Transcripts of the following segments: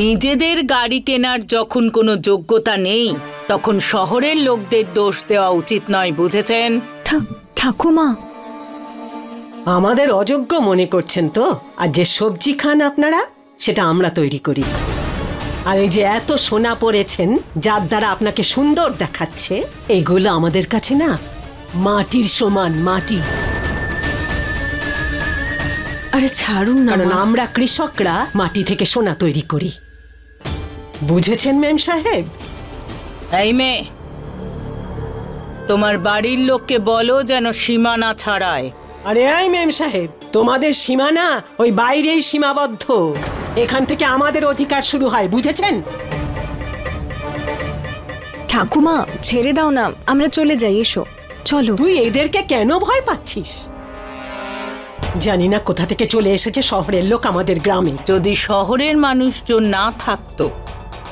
নিজেদের গাড়ি কেনার যখন কোনো যোগ্যতা নেই তখন শহরের লোকদের দোষ দেওয়া উচিত নয়, বুঝেছেন? ঠাকুমা, আমাদের অযোগ্য মনে করছেন তো? আর যে সবজি খান আপনারা, সেটা আমরা তৈরি করি। আর এই যে এত সোনা পরেছেন যার দ্বারা আপনাকে সুন্দর দেখাচ্ছে, এগুলো আমাদের কাছে না মাটির সমান, মাটির। আরে ছাড়ুন না, কারণ আমরা কৃষকরা মাটি থেকে সোনা তৈরি করি, বুঝেছেন মেম সাহেব? এই মেয়ে, তোমার বাড়ির লোককে বলো যেন সীমানা ছাড়ায়। আরে এই মেম সাহেব, তোমাদের সীমানা ওই বাইরেই সীমাবদ্ধ, এখান থেকে আমাদের অধিকার শুরু হয়, বুঝেছেন? ঠাকুমা ছেড়ে দাও না, আমরা চলে যাই, এসো চলো। তুই এদেরকে কেন ভয় পাচ্ছিস? জানি না কোথা থেকে চলে এসেছে শহরের লোক আমাদের গ্রামে। যদি শহরের মানুষজন না থাকতো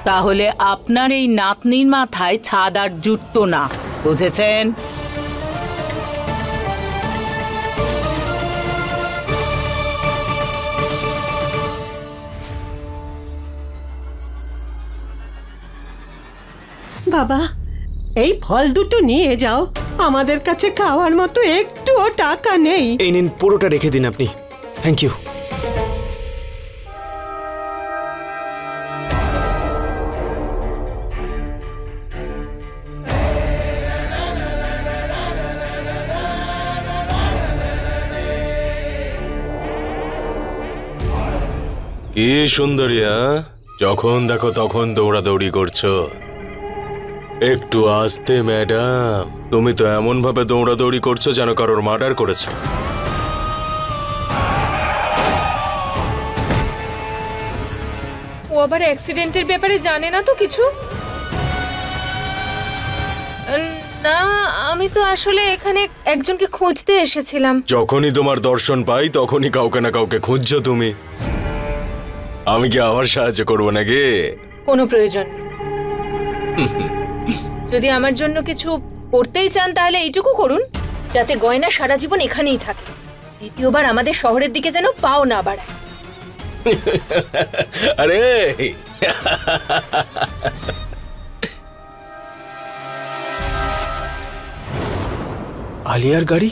তাহলে আপনার এই নাতনির মাথায় ছাদ আর জুটতো না, বুঝেছেন? বাবা, এই ফল দুটো নিয়ে যাও, আমাদের কাছে খাওয়ার মতো একটুও টাকা নেই। এই নিন, পুরোটা রেখে দিন আপনি। Thank you. কি সুন্দরী, হ্যাঁ? যখন দেখো তখন দৌড়াদৌড়ি করছো। একটু আস্তে ম্যাডাম, তুমি তো এমন ভাবে দৌড়াদৌড়ি করছো যেন কারোর মার্ডার করেছো। ও আবার অ্যাক্সিডেন্টের ব্যাপারে জানে না তো কিছু? না, আমি তো আসলে এখানে একজনকে খুঁজতে এসেছিলাম। যখনই তোমার দর্শন পাই তখনই কাউকে না কাউকে খুঁজছো তুমি। আমি কি আবার সাহায্য করবো নাকি? কোনো প্রয়োজন নেই। যদি আমার জন্য কিছু করতেই চান তাহলে এইটুকু করুন, যাতে গয়না সারা জীবন এখানেই থাকে, দ্বিতীয়বার আমাদের শহরের দিকে যেন পাও না বাড়ায়। আরে আলিয়ার গাড়ি?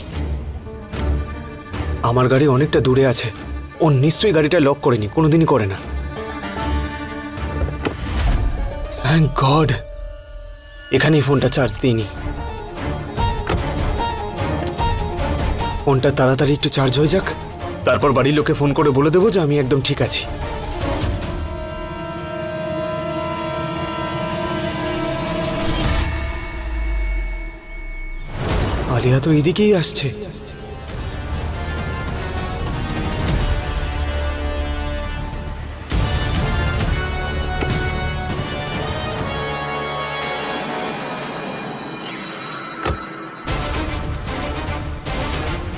আমার গাড়ি অনেকটা দূরে আছে, ও নিশ্চয়ই গাড়িটা লক করেনি, কোনোদিনই করে না। থ্যাংক গড, এখানেই ফোনটা চার্জ দিইনি। ফোনটা তাড়াতাড়ি একটু চার্জ হয়ে যাক, তারপর বাড়ির লোকে ফোন করে বলে দেবো যে আমি একদম ঠিক আছি। আলিয়া তো এইদিকেই আসছে।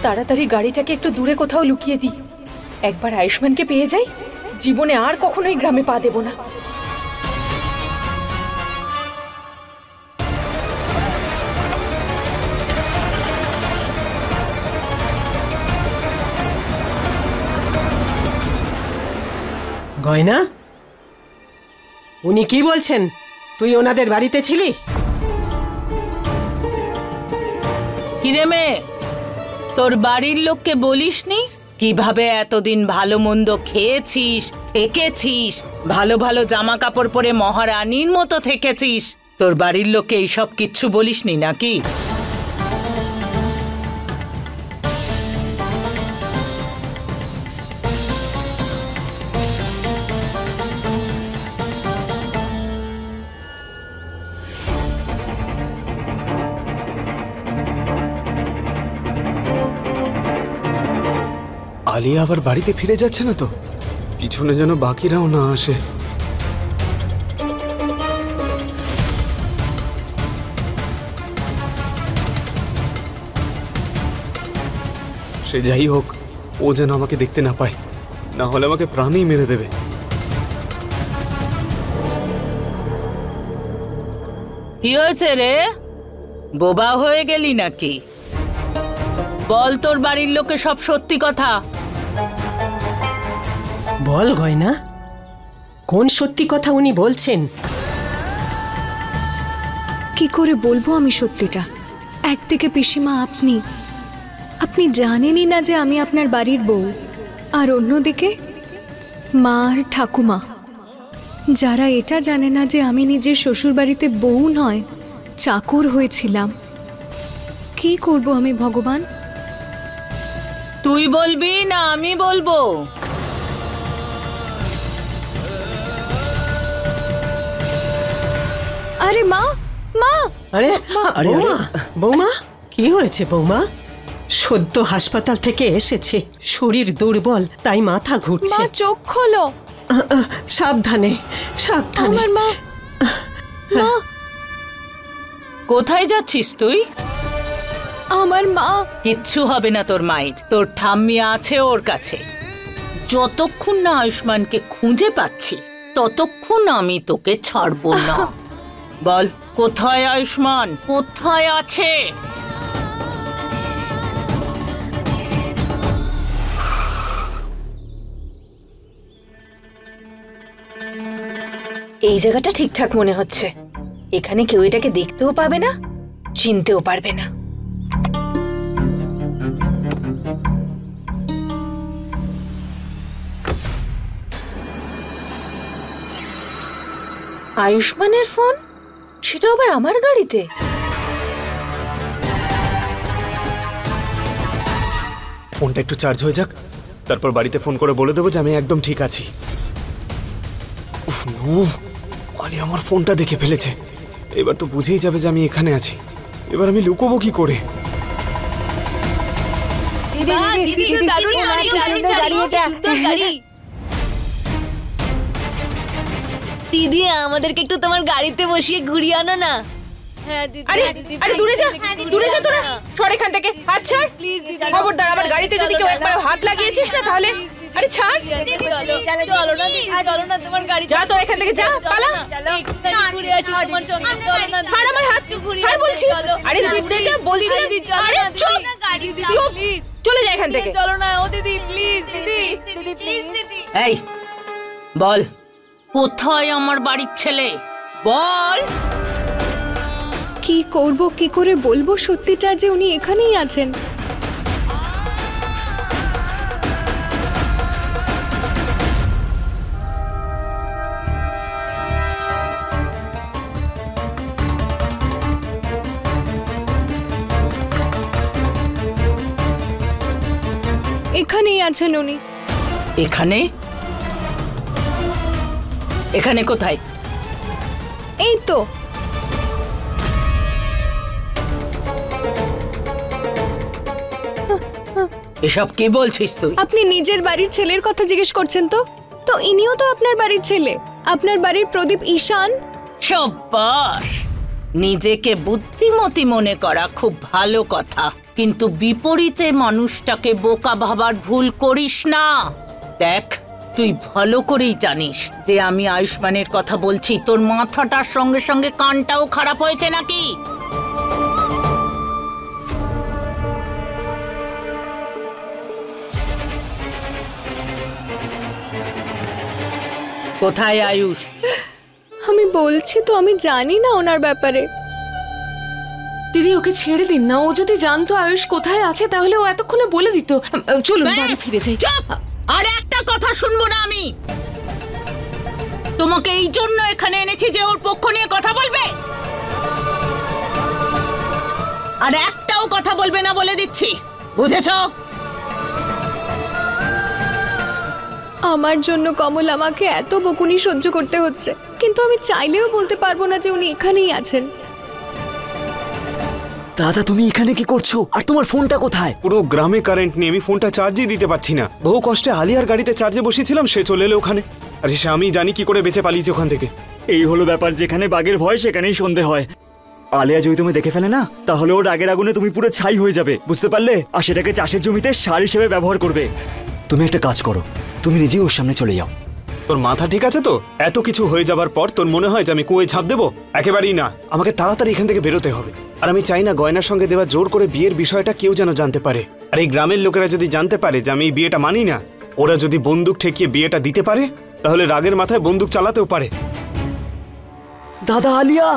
তাড়াতাড়ি গাড়িটাকে একটু দূরে কোথাও লুকিয়ে দিই। একবার আয়ুষ্মানকে পেয়ে যাই, জীবনে আর কখনোই গ্রামে পা দেব না। গয়না, উনি কি বলছেন? তুই ওনাদের বাড়িতে ছিলি? কিরে মেয়ে, তোর বাড়ির লোককে বলিসনি কিভাবে এতদিন ভালো মন্দ খেয়েছিস, থেকেছিস, ভালো ভালো জামা কাপড় পরে মহারানীর মতো থেকেছিস? তোর বাড়ির লোককে এইসব কিচ্ছু বলিসনি নাকি? আলিয়া আবার বাড়িতে ফিরে যাচ্ছে না তো? পিছনে যেন বাকিরাও না আসে। সে যাই হোক, ও যেন আমাকে দেখতে না পায়, না হলে আমাকে প্রাণেই মেরে দেবে। কি হয়েছে রে? বোবা হয়ে গেলি নাকি? বল তোর বাড়ির লোকে সব সত্যি কথা। বল গয়না, কোন সত্যি কথা উনি বলছেন? কি করে বলবো আমি সত্যিটা? একদিকে পিসিমা আপনি আপনি জানেনই না যে আমি আপনার বাড়ির বউ, আর অন্যদিকে মা আর ঠাকুমা, যারা এটা জানে না যে আমি নিজের শ্বশুর বাড়িতে বউ নয় চাকর হয়েছিলাম। কি করব আমি ভগবান? তুই বলবি না আমি বলবো? আরে মা, মা! আরে বৌমা, বৌমা কি হয়েছে বৌমা? সদ্য হাসপাতাল থেকে এসেছে, শরীর দুর্বল, তাই মাথা মা ঘুরছে। চোখ খোলো। সাবধানে সাবধানে। আমার মা, মা, কোথায় যাচ্ছিস তুই? আমার মা। কিচ্ছু হবে না তোর মায়ের, তোর ঠাম্মি আছে ওর কাছে। যতক্ষণ না আয়ুষ্মানকে খুঁজে পাচ্ছি ততক্ষণ আমি তোকে ছাড়বো না। বল কোথায় আয়ুষ্মান, কোথায় আছে? এই জায়গাটা ঠিকঠাক মনে হচ্ছে। এখানে কেউ এটাকে দেখতেও পাবে না, চিনতেও পারবে না। আয়ুষ্মানের ফোন, সেটা আবার আমার গাড়িতে। ফোনটা একটু চার্জ হয়ে যাক, তারপর বাড়িতে ফোন করে বলে দেবো যে আমি একদম ঠিক আছি। উফ নো, আলি আমার ফোনটা দেখে ফেলেছে। এবার তো বুঝেই যাবে যে আমি এখানে আছি। এবার আমি লুকোবো কি করে? দিদি আমাদেরকে একটু তোমার গাড়িতে বসিয়ে ঘুরিয়ে আনো না। হ্যাঁ দিদি। আরে আরে দূরে যা, দূরে যা তোরা, সর এখান থেকে, হাত ছাড় প্লিজ দিদি। খবরদার, আমার গাড়িতে যদি কেউ একবার হাত লাগিয়েছিস না তাহলে। আরে ছাড়, চলো না দিদি, চলো না তোমার গাড়ি। যা তো এখান থেকে, যা পালা। ঘুরে আসি তোমার সঙ্গে, চলো না। ছাড় আমার হাত, ছাড় বলছি। আরে দূরে যা বলছি না। আরে চুপ, চুপ, চলে যা এখান থেকে। চলো না ও দিদি, প্লিজ দিদি, প্লিজ দিদি। এই বল কোথায় আমার বাড়ির ছেলে, বল। কি করব, কি করে বলবো সত্যিটা যে উনি এখানেই আছেন? এখানেই আছেন উনি। এখানে? এখানে কোথায়? এই তো। এসব কি বলছিস তুই? আপনি নিজের বাড়ির ছেলের কথা জিজ্ঞেস করছেন তো? তো ইনিও তো আপনার বাড়ির ছেলে, আপনার বাড়ির প্রদীপ ঈশান। সব্বাস, নিজেকে বুদ্ধিমতী মনে করা খুব ভালো কথা, কিন্তু বিপরীতে মানুষটাকে বোকা ভাবার ভুল করিস না। দেখ, তুই ভালো করেই জানিস যে আমি আয়ুষ্মানের কথা বলছি। তোর মাথাটার সঙ্গে সঙ্গে কানটাও খারাপ হয়েছে নাকি? কোথায় আয়ুষ? আমি বলছি তো আমি জানি না ওনার ব্যাপারে। দিদি ওকে ছেড়ে দিন না, ও যদি জানতো আয়ুষ কোথায় আছে তাহলে ও এতক্ষণে বলে দিত। চলুন বাড়ি ফিরে যাই। চুপ! আর একটা কথা শুনবো না আমি। তোমাকে এই জন্য এখানে এনেছি যে ওর পক্ষ নিয়ে কথা বলবে, আর একটাও কথা বলবে না বলে দিচ্ছি, বুঝেছো? আমার জন্য কমল আমাকে এত বকুনি সহ্য করতে হচ্ছে, কিন্তু আমি চাইলেও বলতে পারবো না যে উনি এখানেই আছেন। দাদা তুমি এখানে কি করছো? আর তোমার ফোনটা কোথায়? পুরো গ্রামে কারেন্ট নেই, আমি ফোনটা চার্জই দিতে পারছি না। বহু কষ্টে আলিয়ার গাড়িতে চার্জে বসিয়েছিলাম, সে চলে এলো ওখানে। আর সে আমি জানি কি করে বেঁচে পালিয়েছে ওখান থেকে। এই হলো ব্যাপার, যেখানে বাঘের ভয় সেখানেই সন্ধে হয়। আলিয়া যদি তুমি দেখে ফেলে না, তাহলে ওর আগের আগুনে তুমি পুরো ছাই হয়ে যাবে, বুঝতে পারলে? আর সেটাকে চাষের জমিতে সার হিসেবে ব্যবহার করবে। তুমি একটা কাজ করো, তুমি নিজেই ওর সামনে চলে যাও। তোর মাথা ঠিক আছে তো? এত কিছু হয়ে যাবার পর তোর মনে হয় যে আমি কুয়োয় ঝাঁপ দেবো? একেবারেই না। আমাকে তাড়াতাড়ি এখান থেকে বেরোতে হবে। আর আমি চাই না গয়নার সঙ্গে দেওয়া জোর করে বিয়ের বিষয়টা কেউ যেন জানতে পারে। আর এই গ্রামের লোকেরা যদি জানতে পারে যে আমি এই বিয়েটা মানি না, ওরা যদি বন্দুক ঠেকিয়ে বিয়েটা দিতে পারে, তাহলে রাগের মাথায় বন্দুক চালাতেও পারে। দাদা আলিয়া,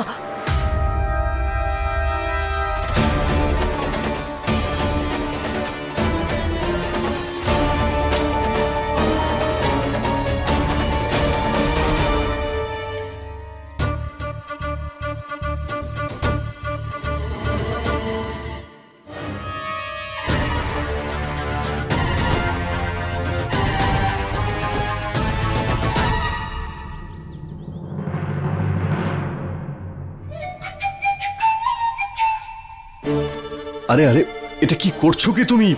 আরে আরে, এটা কি করছো কি তুমি?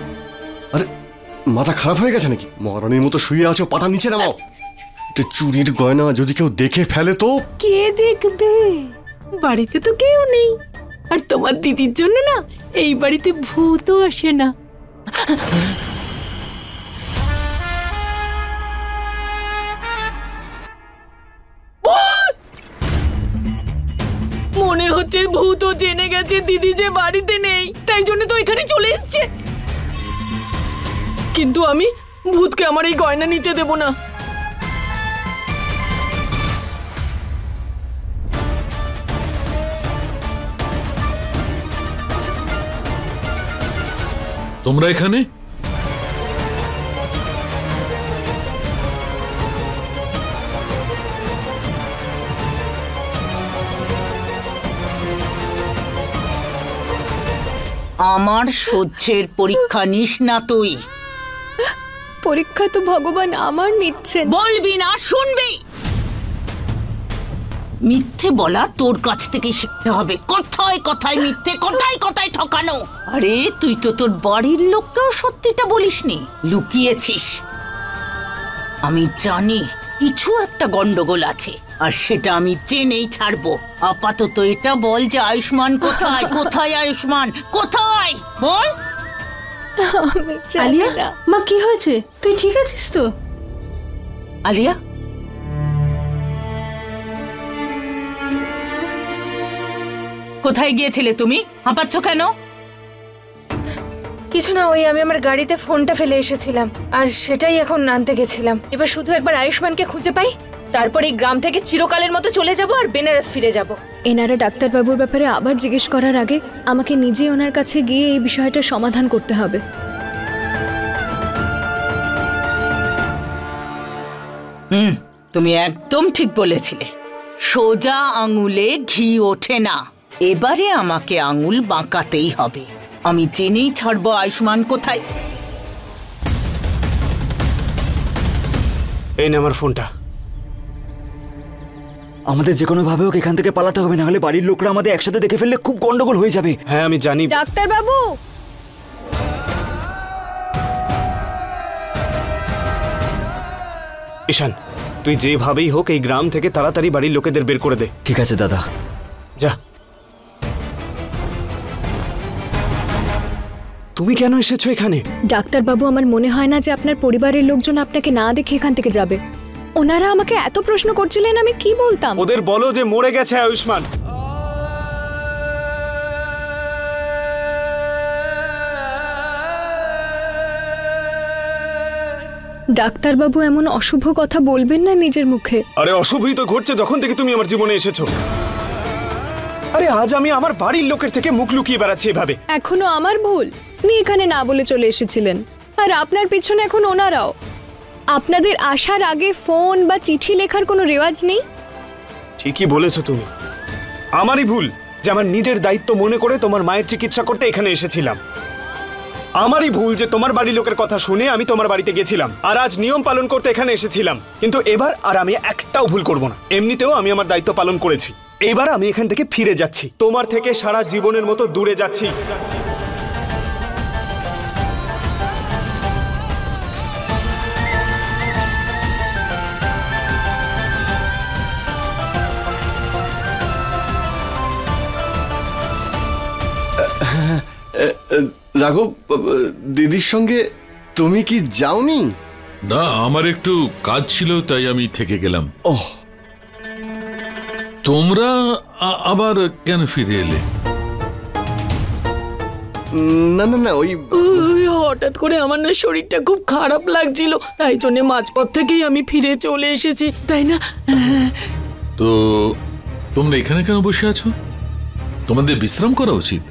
আরে মাথা খারাপ হয়ে গেছে নাকি? মহারানীর মতো শুয়ে আছো, পাটা নিচে নামাও। এটা চুরির গয়না, যদি কেউ দেখে ফেলে তো? কে দেখবে? বাড়িতে তো কেউ নেই, আর তোমার দিদির জন্য না এই বাড়িতে ভূতও আসে না। মনে হচ্ছে ভূতও জেনে গেছে দিদি যে বাড়িতে নেই, তাই জন্য তো এখানে চলে এসছে। কিন্তু আমি ভূতকে আমার এই গয়না নিতে দেব না। তোমরা এখানে? আমার সহ্যের পরীক্ষা নিস না তুই। পরীক্ষা তো ভগবান আমার নিচ্ছেন। বলবি না, শুনবি। মিথ্যে বলা তোর কাছ থেকে শিখতে হবে। কথায় কথায় মিথ্যে, কথায় কথায় ঠকানো। আরে তুই তো তোর বাড়ির লোককেও সত্যিটা বলিসনি, লুকিয়েছিস। আমি জানি কিছু একটা গন্ডগোল আছে, আর সেটা আমি জেনেই ছাড়বো। আপাতত এটা বল যে আয়ুষ্মান কোথায়? কোথায় আয়ুষ্মান? কোথায় বল। আমি জানি আলিয়া, না। মা কি হয়েছে? তুই ঠিক আছিস তো? আলিয়া, কোথায় গিয়েছিলে তুমি? হাঁপাচ্ছ কেন? কিছু না, ওই আমি আমার গাড়িতে ফোনটা ফেলে এসেছিলাম, আর সেটাই এখন আনতে গেছিলাম। এবার শুধু একবার আয়ুষ্মানকে খুঁজে পাই, তারপর এই গ্রাম থেকে চিরকালের মতো চলে যাব আর বেনারস ফিরে যাব। এনারা ডাক্তারবাবুর ব্যাপারে আবার জিজ্ঞেস করার আগে আমাকে নিজে ওনার কাছে গিয়ে এই বিষয়টা সমাধান করতে হবে। তুমি একদম ঠিক বলেছিলে। সোজা আঙুলে ঘি ওঠে না। এবারে আমাকে আঙুল বাঁকাতেই হবে। আমি জেনেই ছাড়বো আয়ুষ্মান কোথায়। এই নে আমার ফোনটা। আমাদের যে কোনো ভাবে ওকে এখান থেকে পালাতে হবে, না হলে বাড়ির লোকরা আমাদের একসাথে দেখে ফেললে খুব গন্ডগোল হয়ে যাবে। হ্যাঁ আমি জানি। ডাক্তারবাবু, ঈশান, তুই যেভাবেই হোক এই গ্রাম থেকে তাড়াতাড়ি বাড়ির লোকেদের বের করে দে। ঠিক আছে দাদা, যা। তুমি কেন এসেছো এখানে? ডাক্তারবাবু, আমার মনে হয় না যে আপনার পরিবারের লোকজন আপনাকে না দেখে এখান থেকে যাবে। ওনারা আমাকে এত প্রশ্ন করছিলেন, আমি কি বলতাম? ওদের বলো যে মরে গেছে আয়ুষ্মান। ডাক্তারবাবু, এমন অশুভ কথা বলবেন না নিজের মুখে। আরে অশুভই তো ঘটছে যখন থেকে তুমি আমার জীবনে এসেছো। আরে আজ আমি আমার বাড়ির লোকের থেকে মুখ লুকিয়ে বেড়াচ্ছি এভাবে। এখনো আমার ভুল? আপনি এখানে না বলে চলে এসেছিলেন, আর আপনার পিছনে এখন ওনারাও। আপনাদের আসার আগে ফোন বা চিঠি লেখার কোনো রেওয়াজ নেই। ঠিকই বলেছো তুমি। আমারই ভুল যে আমার নিজের দায়িত্ব মনে করে তোমার মায়ের চিকিৎসা করতে এখানে এসেছিলাম। আমারই ভুল যে তোমার বাড়ির লোকের কথা শুনে আমি তোমার বাড়িতে গেছিলাম, আর আজ নিয়ম পালন করতে এখানে এসেছিলাম। কিন্তু এবার আর আমি একটাও ভুল করব না। এমনিতেও আমি আমার দায়িত্ব পালন করেছি। এবার আমি এখান থেকে ফিরে যাচ্ছি, তোমার থেকে সারা জীবনের মতো দূরে যাচ্ছি। রাঘব, দিদির সঙ্গে তুমি কি যাওনি? না, আমার একটু কাজ ছিল, তাই আমি থেকে গেলাম। ওহ, তোমরা আবার কেন ফিরে এলে? না না না, ওই হঠাৎ করে আমার না শরীরটা খুব খারাপ লাগছিল, তাই জন্য মাঝপথ থেকেই আমি ফিরে চলে এসেছি, তাই না? তো তোমরা এখানে কেন বসে আছো? তোমাদের বিশ্রাম করা উচিত।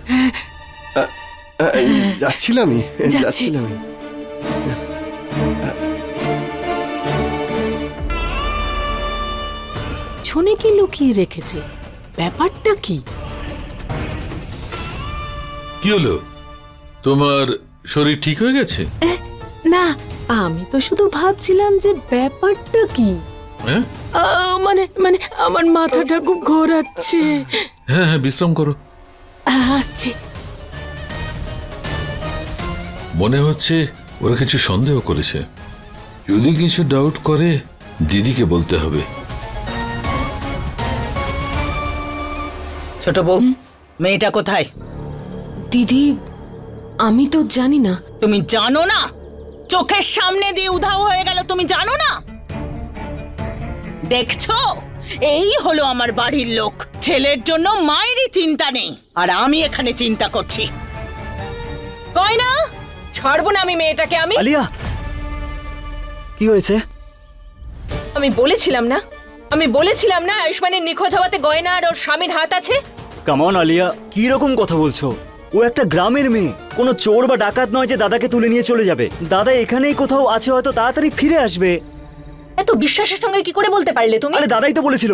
যাচ্ছিলামই। ছনে কি লুকিয়ে রেখেছে? ব্যাপারটা কি? কি হলো, তোমার শরীর ঠিক হয়ে গেছে? না, আমি তো শুধু ভাবছিলাম যে ব্যাপারটা কি। হ্যাঁ মানে আমার মাথাটা খুব ঘোরাচ্ছে। হ্যাঁ হ্যাঁ, বিশ্রাম করো। আসছি। মনে হচ্ছে ওরা কিছু সন্দেহ করেছে। যদি কিছু ডাউট করে দিদিকে বলতে হবে। ছোট বউ, মেয়েটা কোথায়? দিদি, আমি তো জানি না। তুমি জানো না? চোখের সামনে দিয়ে উধাও হয়ে গেল, তুমি জানো না? দেখছো, এই হলো আমার বাড়ির লোক। ছেলের জন্য মায়েরই চিন্তা নেই, আর আমি এখানে চিন্তা করছি। গয়না ছাড়বো না আমি মেয়েটাকে। আলিয়া, কি হয়েছে? আমি বলেছিলাম না আয়ুষ্মানের নিখোঁজ হওয়াতে গয়না আর ওর স্বামীর হাত আছে। কাম অন আলিয়া, কি রকম কথা বলছো? ও একটা গ্রামের মেয়ে, কোনো চোর বা ডাকাত নয় যে দাদাকে তুলে নিয়ে চলে যাবে। দাদা এখানেই কোথাও আছে, হয়তো তাড়াতাড়ি ফিরে আসবে। এত বিশ্বাসের সঙ্গে কি করে বলতে পারলে তুমি? আরে দাদাই তো বলেছিল।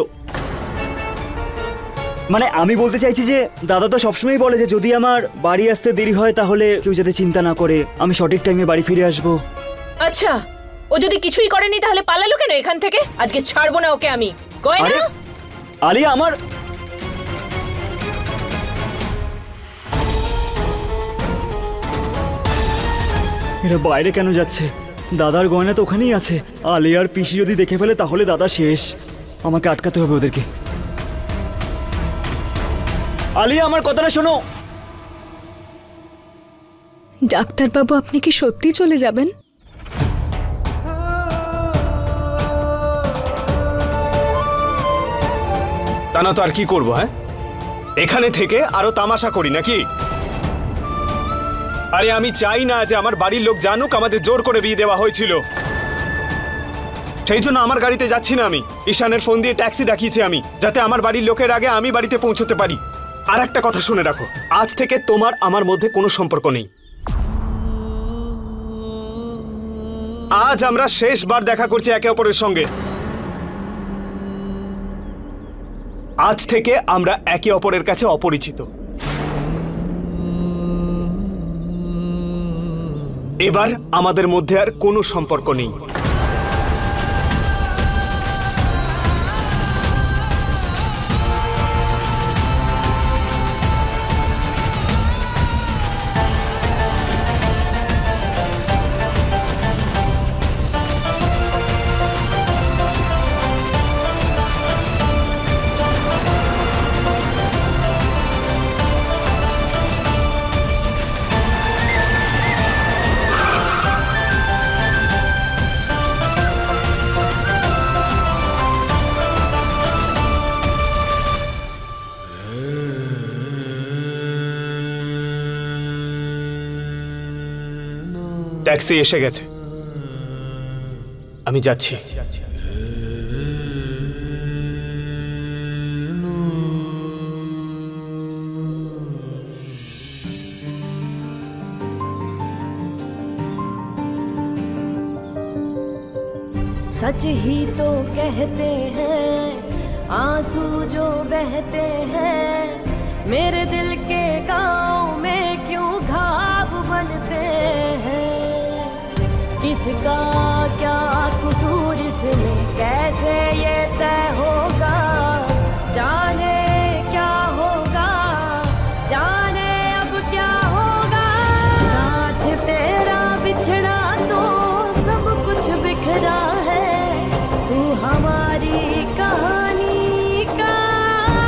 মানে আমি বলতে চাইছি যে দাদা তো সবসময় বলে যে যদি আমার বাড়ি আসতে দেরি হয় তাহলে কেউ যাতে চিন্তা না করে, আমি সঠিক টাইমে বাড়ি ফিরে আসবো। আচ্ছা, ও যদি কিছুই করেনি তাহলে পালালো কেন এখান থেকে? আজকে ছাড়বো না ওকে আমি। গয়না, আলিয়া আমার এরা বাইরে কেন যাচ্ছে? দাদার গয়না তো ওখানেই আছে। আলিয়ার পিসি যদি দেখে ফেলে তাহলে দাদা শেষ। আমাকে আটকাতে হবে ওদেরকে। আলিয়া, আমার কথাটা শোনো। ডাক্তারবাবু, আপনি কি সত্যি চলে যাবেন? তা না তো আর কি করবো? হ্যাঁ, এখানে থেকে আরো তামাশা করি নাকি? আরে আমি চাই না যে আমার বাড়ির লোক জানুক আমাদের জোর করে বিয়ে দেওয়া হয়েছিল। সেই জন্য আমার গাড়িতে যাচ্ছি না আমি। ঈশানের ফোন দিয়ে ট্যাক্সি ডাকিয়েছি আমি, যাতে আমার বাড়ির লোকের আগে আমি বাড়িতে পৌঁছতে পারি। আর একটা কথা শুনে রাখো, আজ থেকে তোমার আমার মধ্যে কোনো সম্পর্ক নেই। আজ আমরা শেষবার দেখা করছি একে অপরের সঙ্গে। আজ থেকে আমরা একে অপরের কাছে অপরিচিত। এবার আমাদের মধ্যে আর কোনো সম্পর্ক নেই। ট্যাক্সি এসে গেছে, আমি যাচ্ছি। सच ही तो कहते हैं आंसू जो बहते हैं, मेरे दिल के गाँव में क्यों घाव बनते हैं। किसका क्या कसूर इसमें कैसे ये तय होगा, जाने क्या होगा, जाने अब क्या होगा। साथ तेरा बिछड़ा तो सब कुछ बिखरा है, तू हमारी कहानी का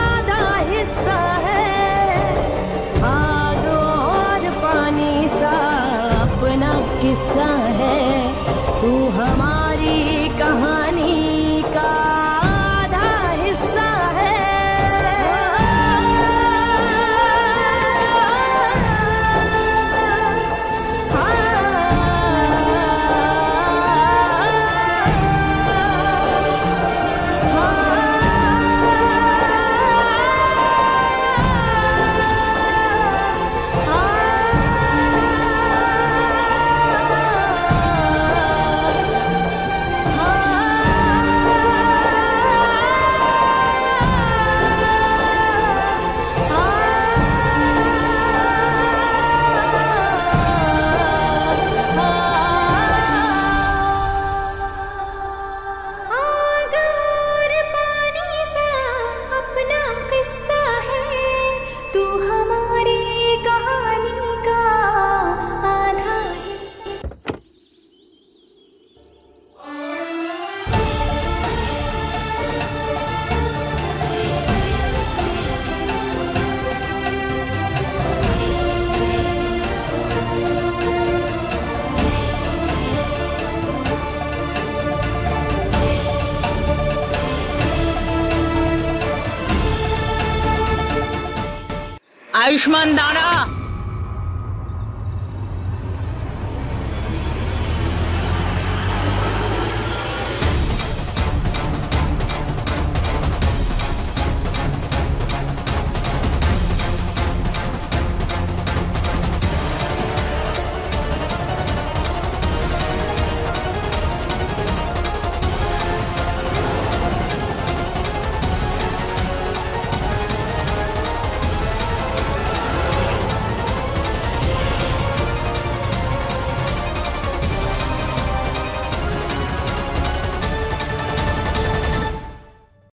आधा हिस्सा है। आग और पानी सा अपना किस्सा है, तू আয়ুষ্মান দাঁড়া।